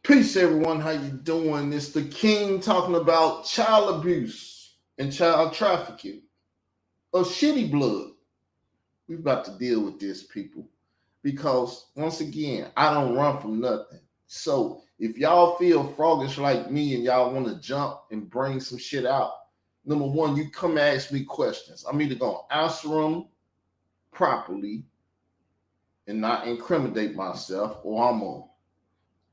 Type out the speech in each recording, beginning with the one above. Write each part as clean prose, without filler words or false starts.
Peace, everyone. How you doing? It's the King talking about child abuse and child trafficking of shitty blood. We about to deal with this, people, because once again, I don't run from nothing. So if y'all feel froggish like me and y'all want to jump and bring some shit out, number one, you come ask me questions. I'm either gonna answer them properly and not incriminate myself, or I'm gonna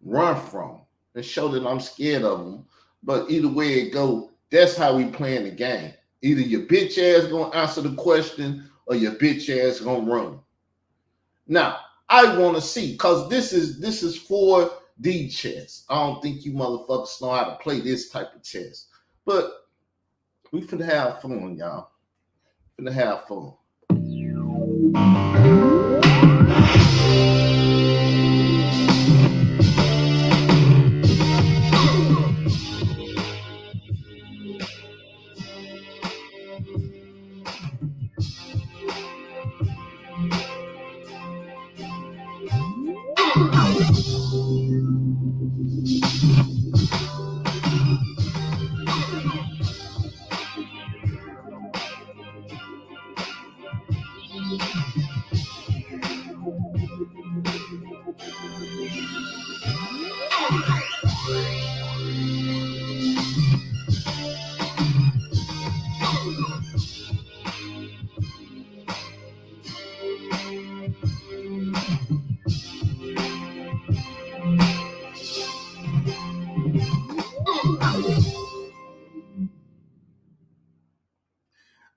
run from and show that I'm scared of them. But either way it go, that's how we playing the game. Either your bitch ass gonna answer the question or your bitch ass gonna run. Now, I want to see, because this is 4D chess. I don't think you motherfuckers know how to play this type of chess. But we finna have fun, y'all. Finna have fun.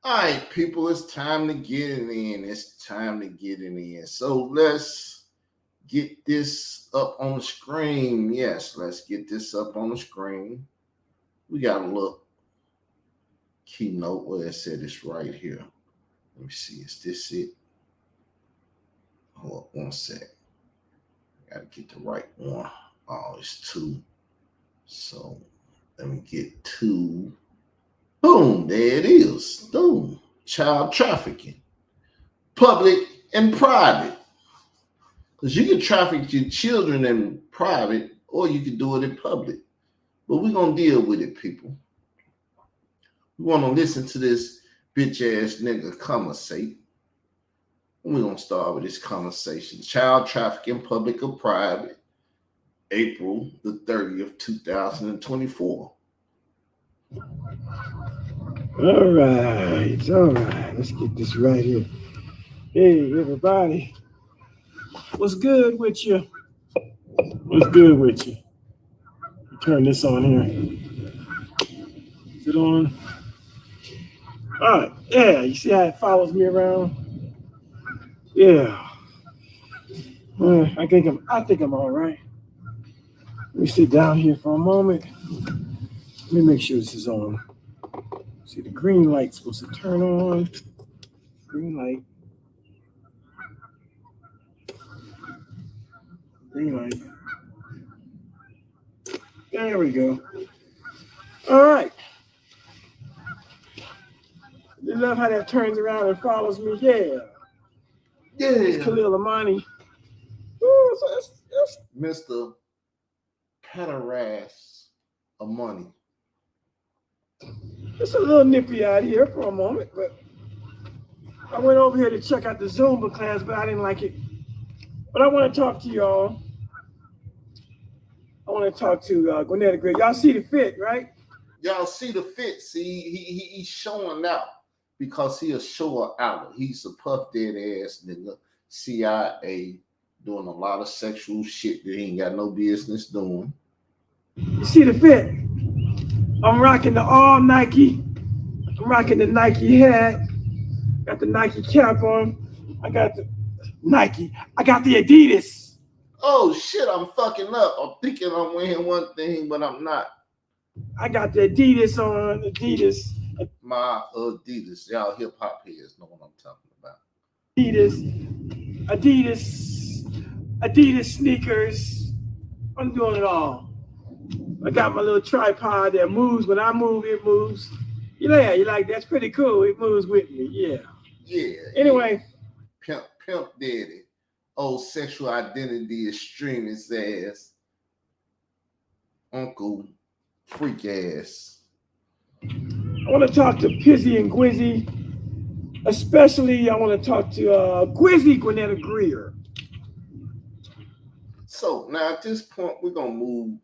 All right, people, it's time to get it in. It's time to get it in. So let's get this up on the screen. Yes, let's get this up on the screen. We got a little keynote where it said it's right here. Let me see. Is this it? Hold up one sec. Got to get the right one. Oh, it's two. So let me get two. Boom, there it is. Boom. Child trafficking. Public and private. Because you can traffic your children in private or you can do it in public. But we're going to deal with it, people. We want to listen to this bitch ass nigga conversate. We're going to start with this conversation. Child trafficking, public or private, April the 30th, 2024. All right. Let's get this right here. Hey, everybody. What's good with you? What's good with you? Turn this on here. Is it on? All right. Yeah, you see how it follows me around? Yeah. I think I'm all right. Let me sit down here for a moment. Let me make sure this is on. See, the green light's supposed to turn on. Green light. Green light. There we go. All right. You love how that turns around and follows me? Yeah. It's Khalil Amani. Ooh, so that's Mr. Pederast of money. It's a little nippy out here for a moment, but I went over here to check out the Zumba class, but I didn't like it. But I want to talk to y'all. I want to talk to Gwinnett Gray. Y'all see the fit, right? Y'all see the fit. See, he's showing out because he a shower out. He's a puff dead ass nigga. CIA doing a lot of sexual shit that he ain't got no business doing. You see the fit? I'm rocking the all Nike. I'm rocking the Nike hat. Got the Nike cap on. I got the Nike. I got the Adidas. Oh shit, I'm fucking up. I'm thinking I'm wearing one thing, but I'm not. I got the Adidas on. Adidas. My Adidas. Y'all hip hop heads know what I'm talking about. Adidas sneakers. I'm doing it all. I got my little tripod that moves. When I move, it moves. Yeah, you like that's pretty cool. It moves with me. Yeah. Yeah. Anyway. Pimp daddy. Old sexual identity extremist ass. Uncle Freak Ass. I want to talk to Pizzy and Gwizzy. Especially, I want to talk to Gwizzy Gwinnetta Greer. So now at this point, we're gonna move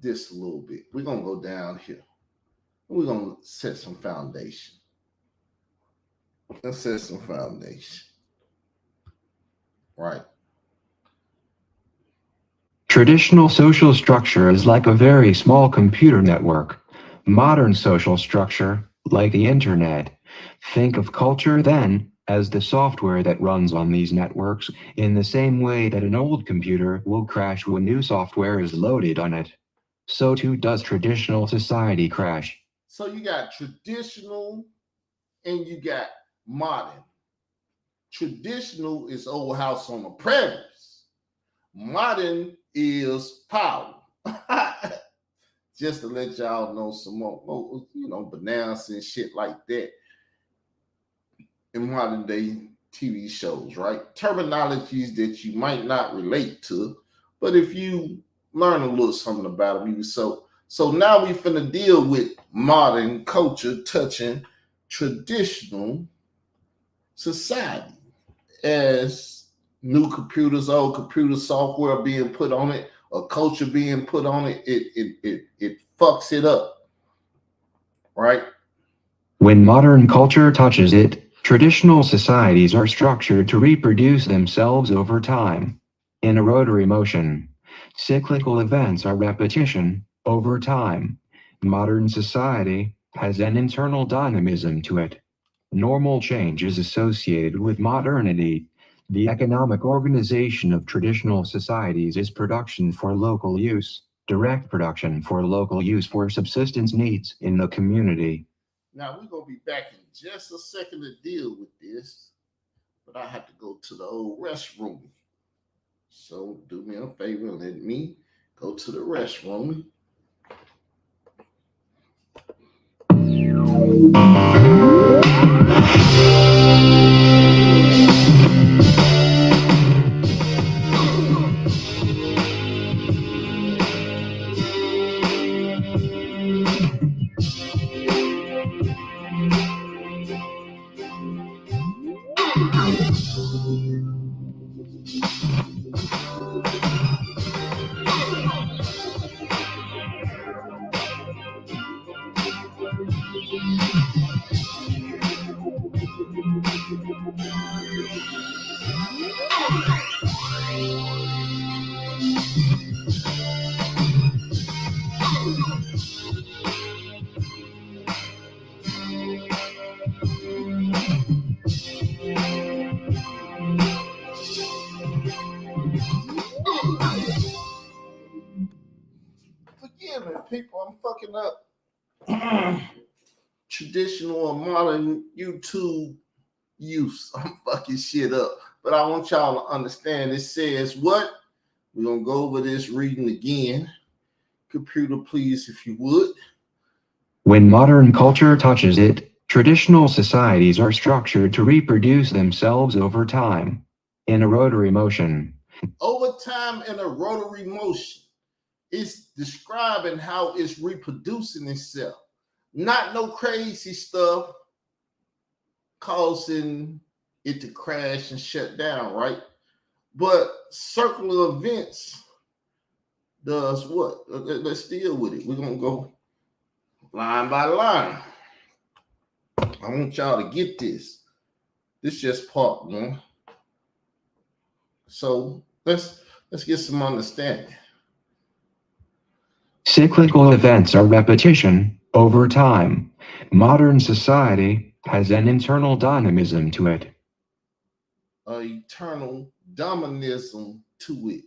this a little bit. We're gonna go down here. We're gonna set some foundation. Let's set some foundation. Right. Traditional social structure is like a very small computer network. Modern social structure, like the internet. Think of culture, then, as the software that runs on these networks, in the same way that an old computer will crash when new software is loaded on it. So too does traditional society crash. So you got traditional and you got modern. Traditional is old house on the prairies. Modern is power. Just to let y'all know some more, bananas and shit like that in modern day TV shows, right? Terminologies that you might not relate to, but if you learn a little something about them, you so now we finna deal with modern culture touching traditional society as new computers, old computer software being put on it, a culture being put on it, it fucks it up, right? When modern culture touches it, traditional societies are structured to reproduce themselves over time. In a rotary motion, cyclical events are repetition over time. Modern society has an internal dynamism to it. Normal change is associated with modernity. The economic organization of traditional societies is production for local use, direct production for local use for subsistence needs in the community. Now we're gonna be back in just a second to deal with this, but I have to go to the old restroom. So do me a favor and let me go to the restroom. Forgive me, people, I'm fucking up. Traditional or modern YouTube use. I'm fucking shit up. But I want y'all to understand it says what? We're gonna go over this reading again. Computer, please, if you would. When modern culture touches it, traditional societies are structured to reproduce themselves over time. In a rotary motion. Over time in a rotary motion. It's describing how it's reproducing itself. Not no crazy stuff causing it to crash and shut down, right? But circular events does what? Let's deal with it. We're gonna go line by line. I want y'all to get this. This is just part one. So let's get some understanding. Cyclical events are repetition over time. Modern society has an internal dynamism to it. Eternal dynamism to it.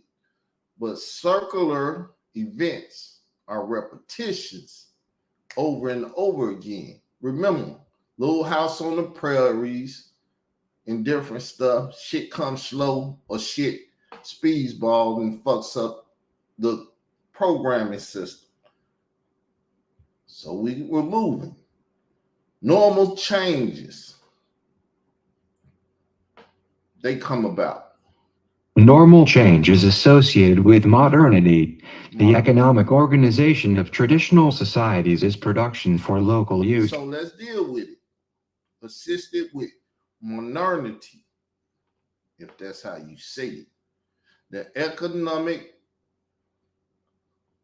But circular events are repetitions over and over again. Remember, Little House on the Prairies and different stuff. Shit comes slow or shit speeds ball and fucks up the programming system. So we're moving. Normal changes, they come about. Normal change is associated with modernity. The economic organization of traditional societies is production for local use. So let's deal with it. Assisted with modernity, if that's how you say it. The economic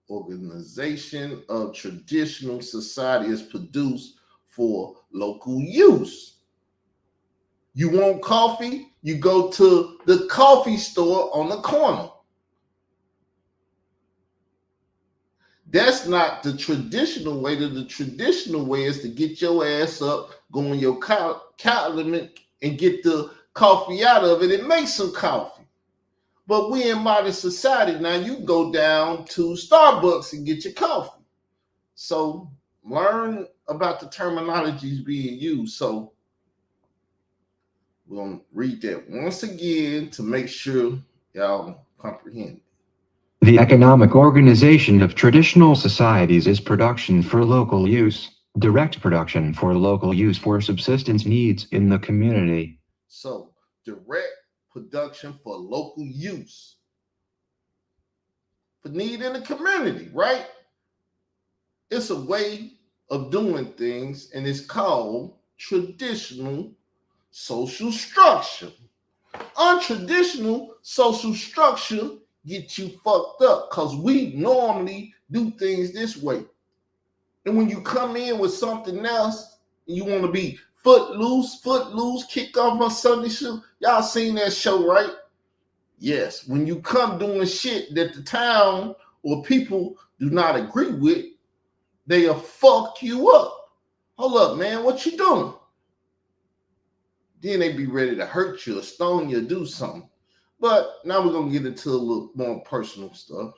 organization of traditional society is produced for local use. You want coffee? You go to the coffee store on the corner. That's not the traditional way. The traditional way is to get your ass up, go in your cabinet, and get the coffee out of it and make some coffee. But we in modern society now, you go down to Starbucks and get your coffee. So learn about the terminologies being used. So we're going to read that once again to make sure y'all comprehend. The economic organization of traditional societies is production for local use, direct production for local use for subsistence needs in the community. So, direct production for local use, for need in the community, right? It's a way of doing things, and it's called traditional social structure. Untraditional social structure get you fucked up because we normally do things this way. And when you come in with something else, and you want to be footloose, kick off on Sunday show. Y'all seen that show, right? Yes. When you come doing shit that the town or people do not agree with, they'll fuck you up. Hold up, man, what you doing? Then they be ready to hurt you or stone you or do something. But now we're going to get into a little more personal stuff.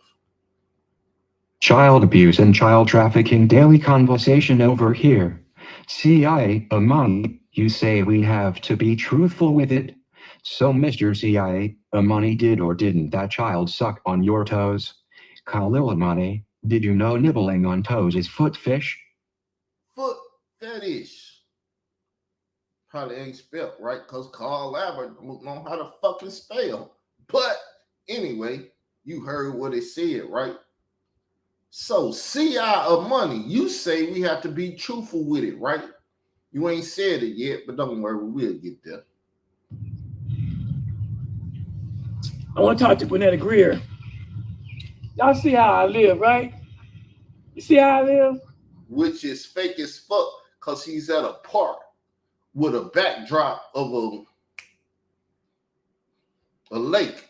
Child abuse and child trafficking daily conversation over here. CIA, Amani, you say we have to be truthful with it. So Mr. CIA, Amani, did or didn't that child suck on your toes? Khalil Amani, did you know nibbling on toes is foot fish? Foot fetish. Probably ain't spelled right because Carl Lambert don't know how to fucking spell. But anyway, you heard what it said, right? So, CI of money, you say we have to be truthful with it, right? You ain't said it yet, but don't worry, we'll get there. I want to talk to Gwinnett Greer. Y'all see how I live, right? You see how I live? Which is fake as fuck because he's at a park with a backdrop of a lake.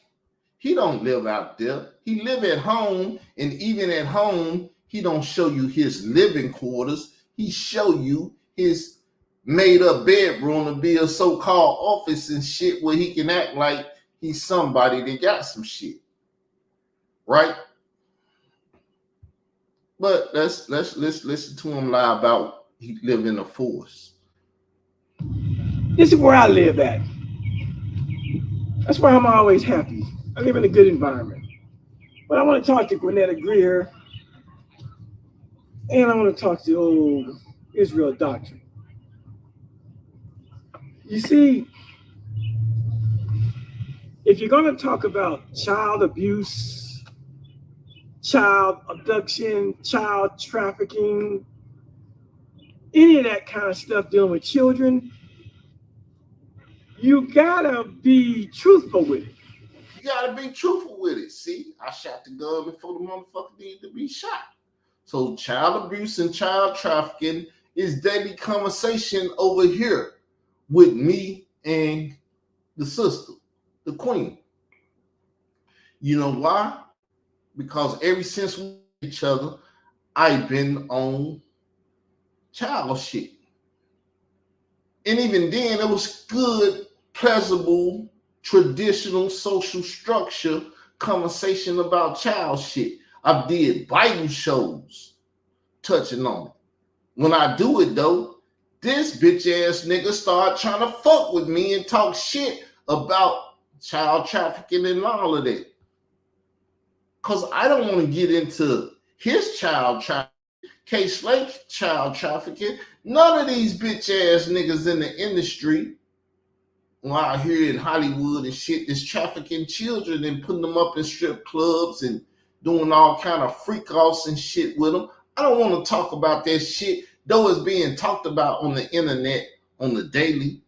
He don't live out there. He live at home, and even at home, he don't show you his living quarters. He show you his made-up bedroom to be a so-called office and shit where he can act like he's somebody that got some shit, right? But let's listen to him lie about he live in a forest. This is where I live at. That's why I'm always happy. I live in a good environment. But I want to talk to Gwinnett Greer, and I want to talk to old Israel Doctrine. You see, if you're going to talk about child abuse, child abduction, child trafficking, any of that kind of stuff dealing with children, you gotta be truthful with it. You gotta be truthful with it. See, I shot the gun before the motherfucker needed to be shot. So child abuse and child trafficking is daily conversation over here with me and the sister, the queen. You know why? Because ever since we met each other, I've been on child shit. And even then, it was good, pleasurable, traditional social structure conversation about child shit. I did Bible shows touching on it. When I do it though, this bitch ass nigga start trying to fuck with me and talk shit about child trafficking and all of that. Cause I don't want to get into his child trafficking, K-Slake child trafficking. None of these bitch ass niggas in the industry out here in Hollywood and shit is trafficking children and putting them up in strip clubs and doing all kind of freak offs and shit with them. I don't want to talk about that shit, though it's being talked about on the internet on the daily,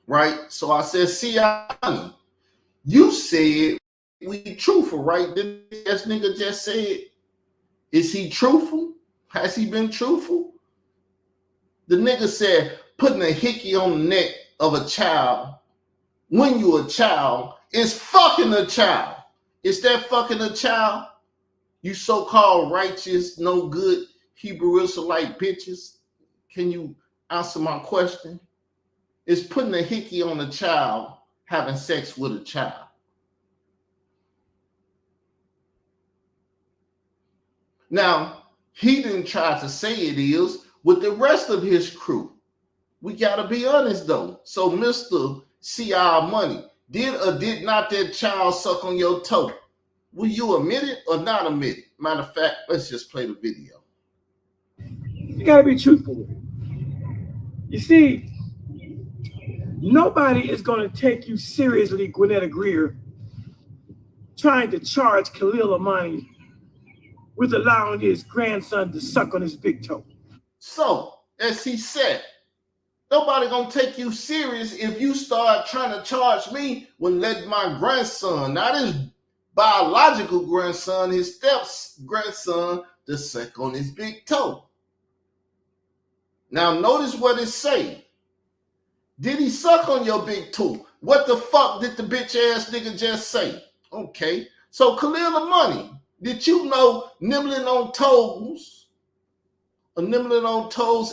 right? So I said, see, honey, you said we truthful, right? This nigga just said, is he truthful? Has he been truthful? The nigga said putting a hickey on the neck of a child when you're a child is fucking a child. Is that fucking a child? You so-called righteous, no good Hebrew Israelite bitches. Can you answer my question? Is putting a hickey on a child having sex with a child? Now, he didn't try to say it is with the rest of his crew. We got to be honest, though. So, Mr. C.R. Money, did or did not that child suck on your toe? Will you admit it or not admit it? Matter of fact, let's just play the video. You got to be truthful with it. You see, nobody is going to take you seriously, Gwinnett Greer, trying to charge Khalil Amani with allowing his grandson to suck on his big toe. So, as he said, nobody gonna take you serious if you start trying to charge me when let my grandson, not his biological grandson, his step's grandson, to suck on his big toe. Now, notice what it say. Did he suck on your big toe? What the fuck did the bitch ass nigga just say? Okay, so Khalil Money, did you know nibbling on toes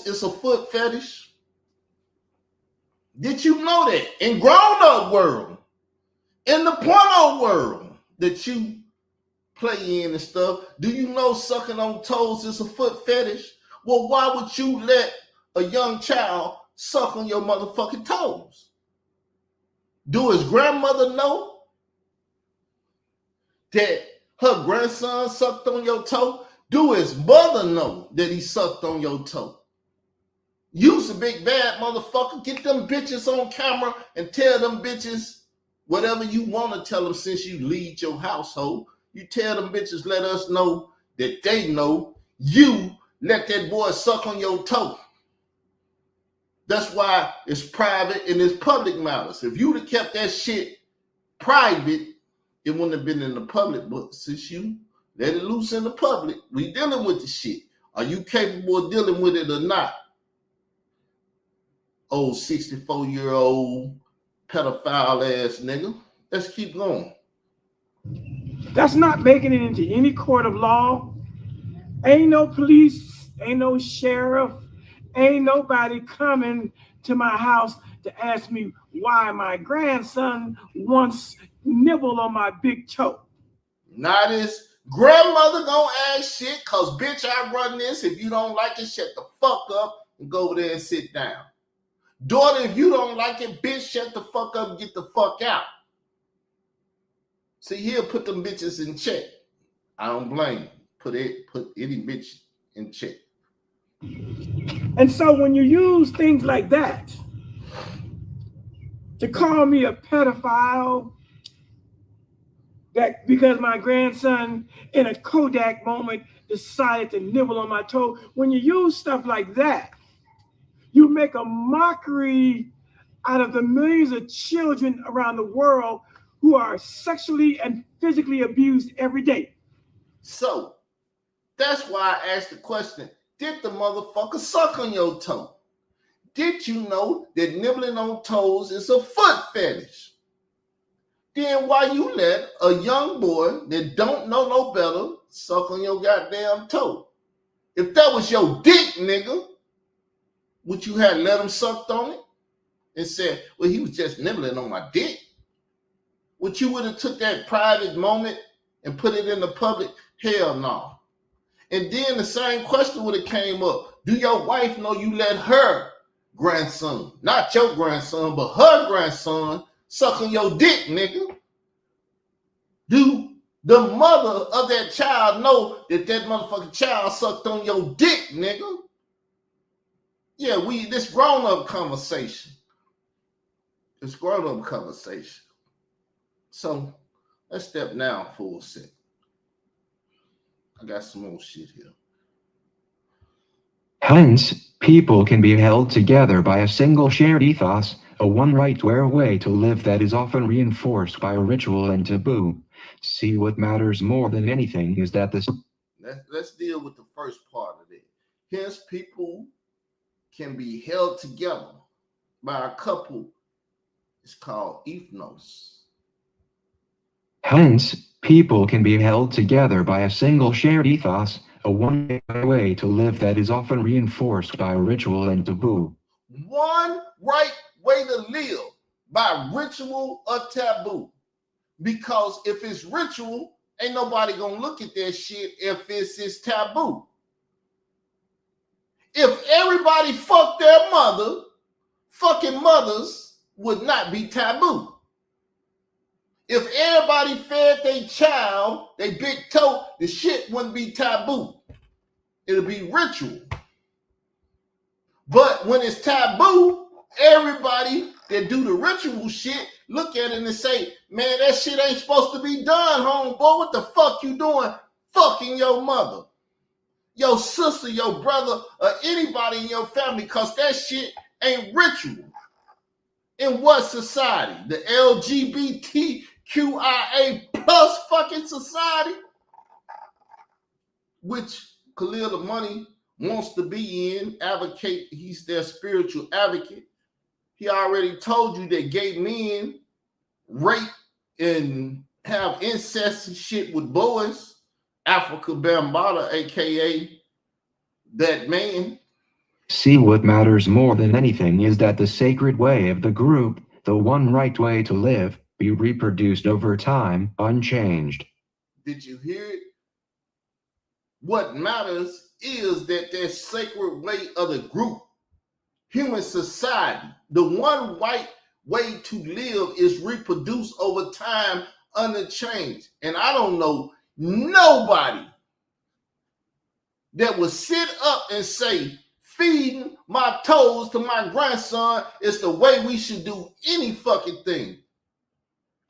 is a foot fetish? Did you know that in grown-up world, in the porno world that you play in and stuff, do you know sucking on toes is a foot fetish? Well, why would you let a young child suck on your motherfucking toes? Do his grandmother know that her grandson sucked on your toe? Do his mother know that he sucked on your toe? You's a big bad motherfucker. Get them bitches on camera and tell them bitches whatever you want to tell them since you lead your household. You tell them bitches, let us know that they know you let that boy suck on your toe. That's why it's private and it's public matters. If you'd have kept that shit private, it wouldn't have been in the public. But since you let it loose in the public, we dealing with the shit. Are you capable of dealing with it or not? Old 64-year-old pedophile ass nigga. Let's keep going. That's not making it into any court of law. Ain't no police, ain't no sheriff, ain't nobody coming to my house to ask me why my grandson once nibbled on my big toe. Not his grandmother gonna ask shit, cause bitch, I run this. If you don't like it, shut the fuck up and go over there and sit down. Daughter, if you don't like it, bitch, shut the fuck up and get the fuck out. See, he'll put them bitches in check. I don't blame him. Put any bitch in check. And so when you use things like that to call me a pedophile, that because my grandson in a Kodak moment decided to nibble on my toe, when you use stuff like that, you make a mockery out of the millions of children around the world who are sexually and physically abused every day. So that's why I asked the question, did the motherfucker suck on your toe? Did you know that nibbling on toes is a foot fetish? Then why you let a young boy that don't know no better suck on your goddamn toe? If that was your dick, nigga, would you have let him suck on it and said, well, he was just nibbling on my dick? Would you would have took that private moment and put it in the public? Hell no. And then the same question would have came up. Do your wife know you let her grandson, not your grandson, but her grandson, suck on your dick, nigga? Do the mother of that child know that that motherfucking child sucked on your dick, nigga? Yeah, this grown-up conversation. It's grown-up conversation. So let's step down for a second. I got some more shit here. Hence, people can be held together by a single shared ethos, a one right way to live that is often reinforced by ritual and taboo. See, what matters more than anything is that the Let's deal with the first part of it. Hence, people can be held together by a couple. It's called ethnos. Hence, people can be held together by a single shared ethos, a one way to live that is often reinforced by ritual and taboo. One right way to live by ritual or taboo. Because if it's ritual, ain't nobody gonna look at that shit if it's taboo. If everybody fucked their mother, fucking mothers would not be taboo. If everybody fed their child, they big toe, the shit wouldn't be taboo. It'll be ritual. But when it's taboo, everybody that do the ritual shit look at it and say, man, that shit ain't supposed to be done, homeboy. What the fuck you doing? Fucking your mother, your sister, your brother, or anybody in your family, because that shit ain't ritual. In what society? The LGBTQIA plus fucking society? Which Khalil the Money wants to be in, advocate, he's their spiritual advocate. He already told you that gay men rape and have incest and shit with boys. Africa Bambaataa, aka that man. See, what matters more than anything is that the sacred way of the group, the one right way to live, be reproduced over time, unchanged. Did you hear it? What matters is that sacred way of the group, human society, the one right way to live is reproduced over time unchanged. And I don't know nobody that would sit up and say, feeding my toes to my grandson is the way we should do any fucking thing.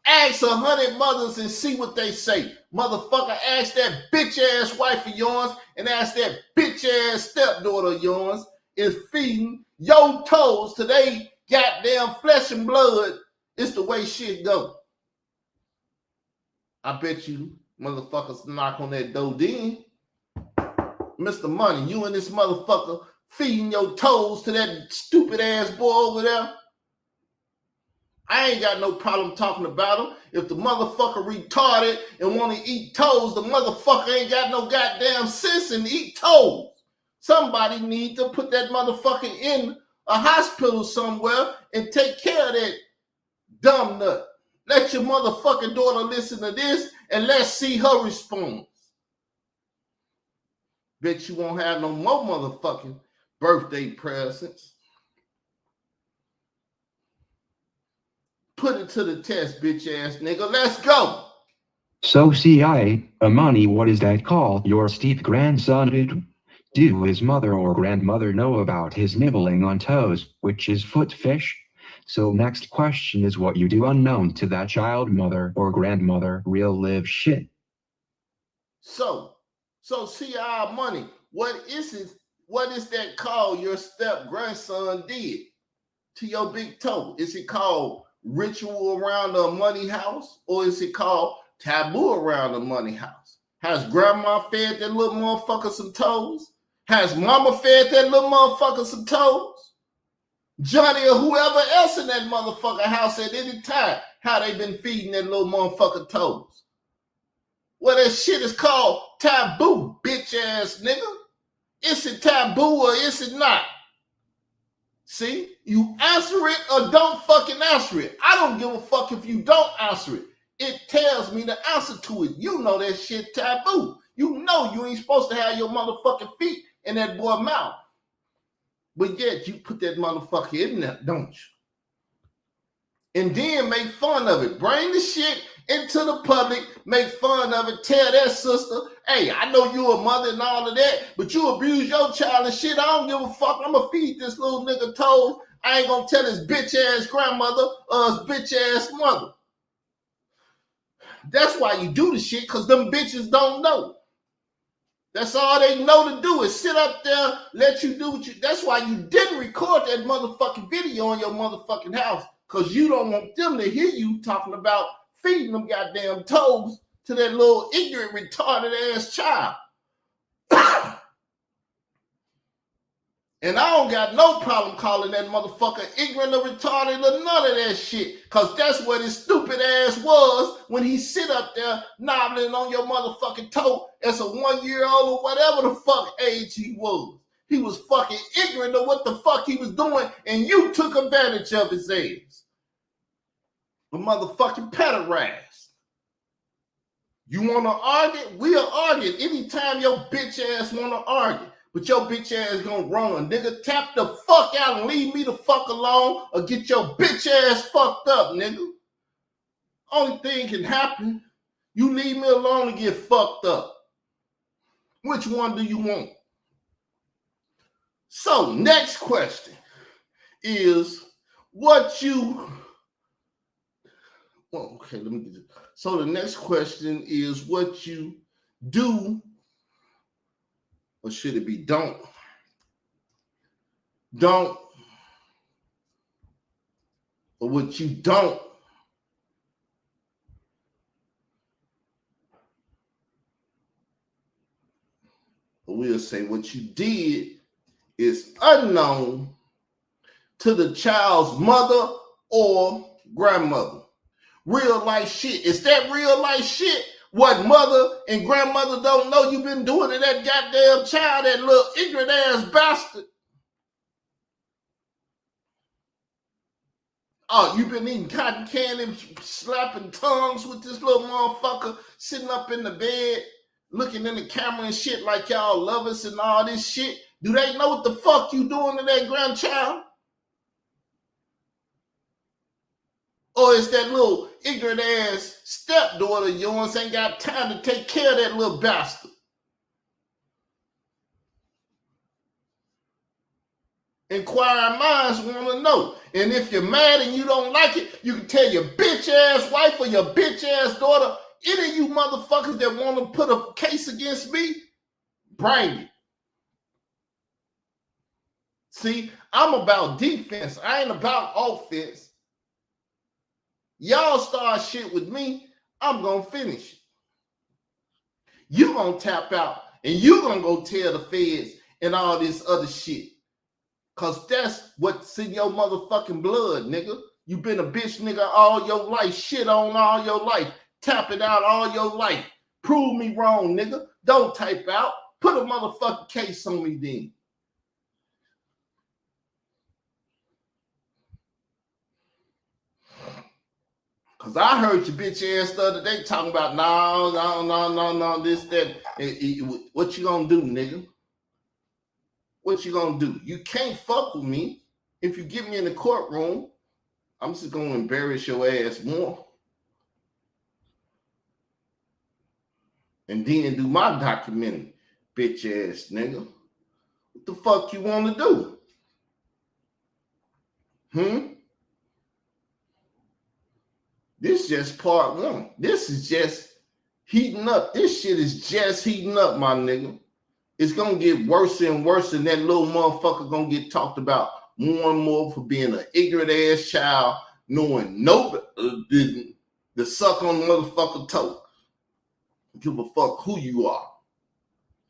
Ask 100 mothers and see what they say. Motherfucker, ask that bitch ass wife of yours and ask that bitch ass stepdaughter of yours is feeding your toes to they goddamn flesh and blood. It's the way shit go. I bet you motherfuckers knock on that door then. Mr. Money, you and this motherfucker feeding your toes to that stupid ass boy over there. I ain't got no problem talking about him. If the motherfucker retarded and want to eat toes, the motherfucker ain't got no goddamn sense and eat toes. Somebody need to put that motherfucker in a hospital somewhere and take care of that dumb nut. Let your motherfucking daughter listen to this and let's see her response. Bet you won't have no more motherfucking birthday presents. Put it to the test, bitch ass nigga. Let's go. So Amani, what is that called? Your steep grandson did? Do his mother or grandmother know about his nibbling on toes, which is foot fish? So next question is what you do unknown to that child mother or grandmother real live shit. So Money, what is it? What is that called your step grandson did to your big toe? Is it called ritual around the money house, or is it called taboo around the money house? Has grandma fed that little motherfucker some toes? Has mama fed that little motherfucker some toes? Johnny or whoever else in that motherfucker house at any time, how they been feeding that little motherfucker toes? Well, that shit is called taboo, bitch ass nigga. Is it taboo or is it not? See, you answer it or don't fucking answer it. I don't give a fuck if you don't answer it. It tells me the answer to it. You know that shit taboo. You know you ain't supposed to have your motherfucking feet in that boy's mouth. But yet you put that motherfucker in there, don't you? And then make fun of it. Bring the shit into the public, make fun of it, tell that sister, hey, I know you a mother and all of that, but you abuse your child and shit. I don't give a fuck. I'm going to feed this little nigga toes. I ain't going to tell his bitch ass grandmother or his bitch ass mother. That's why you do the shit, because them bitches don't know. That's all they know to do is sit up there, let you do what you. That's why you didn't record that motherfucking video on your motherfucking house, because you don't want them to hear you talking about feeding them goddamn toes to that little ignorant, retarded ass child. And I don't got no problem calling that motherfucker ignorant or retarded or none of that shit. Because that's what his stupid ass was when he sit up there nobbling on your motherfucking toe as a 1-year-old or whatever the fuck age he was. He was fucking ignorant of what the fuck he was doing, and you took advantage of his ass. The motherfucking pederast. You want to argue? We'll argue anytime your bitch ass want to argue. But your bitch ass gonna run, nigga. Tap the fuck out and leave me the fuck alone, or get your bitch ass fucked up, nigga. Only thing can happen, you leave me alone and get fucked up. Which one do you want? So, next question is what you... Well, okay, let me get it. So the next question is what you do, or should it be don't, or what you don't, or we'll say what you did is unknown to the child's mother or grandmother. Real life shit. Is that real life shit? What mother and grandmother don't know you've been doing to that goddamn child, that little ignorant ass bastard? Oh, you've been eating cotton candy and slapping tongues with this little motherfucker sitting up in the bed, looking in the camera and shit like y'all lovers and all this shit. Do they know what the fuck you doing to that grandchild? Or is that little ignorant ass stepdaughter of yours ain't got time to take care of that little bastard? Inquiring minds want to know. And if you're mad and you don't like it, you can tell your bitch ass wife or your bitch ass daughter, any of you motherfuckers that want to put a case against me, bring it. See, I'm about defense. I ain't about offense. Y'all start shit with me, I'm going to finish it. You going to tap out and you going to go tell the feds and all this other shit. Because that's what's in your motherfucking blood, nigga. You been a bitch nigga all your life, shit on all your life, tap it out all your life. Prove me wrong, nigga. Don't type out. Put a motherfucking case on me then. Because I heard your bitch ass the other day talking about, no, this, that. What you gonna do, nigga? What you gonna do? You can't fuck with me. If you get me in the courtroom, I'm just gonna embarrass your ass more. And then do my documentary, bitch ass nigga. What the fuck you wanna do? This is just part one. This is just heating up. This shit is just heating up, my nigga. It's going to get worse and worse, and that little motherfucker going to get talked about more and more for being an ignorant ass child, knowing nobody to suck on the motherfucker toe. Give a fuck who you are.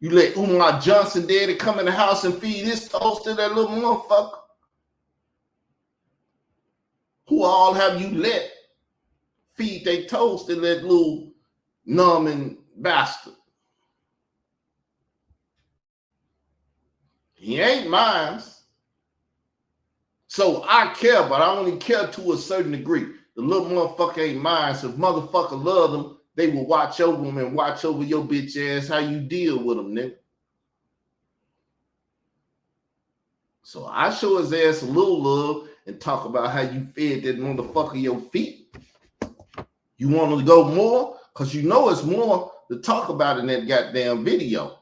You let Umar Johnson daddy come in the house and feed his toast to that little motherfucker? Who all have you let feed their toast to that little numbing bastard? He ain't mine. So I care, but I only care to a certain degree. The little motherfucker ain't mine. So if motherfucker love them, they will watch over them and watch over your bitch ass how you deal with them, nigga. So I show his ass a little love and talk about how you fed that motherfucker your feet. You want to go more? Because you know it's more to talk about in that goddamn video.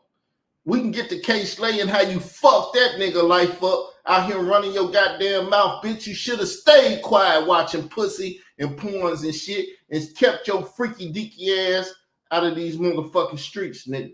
We can get the case laying how you fucked that nigga life up out here running your goddamn mouth, bitch. You should have stayed quiet watching pussy and porns and shit and kept your freaky deaky ass out of these motherfucking streets, nigga.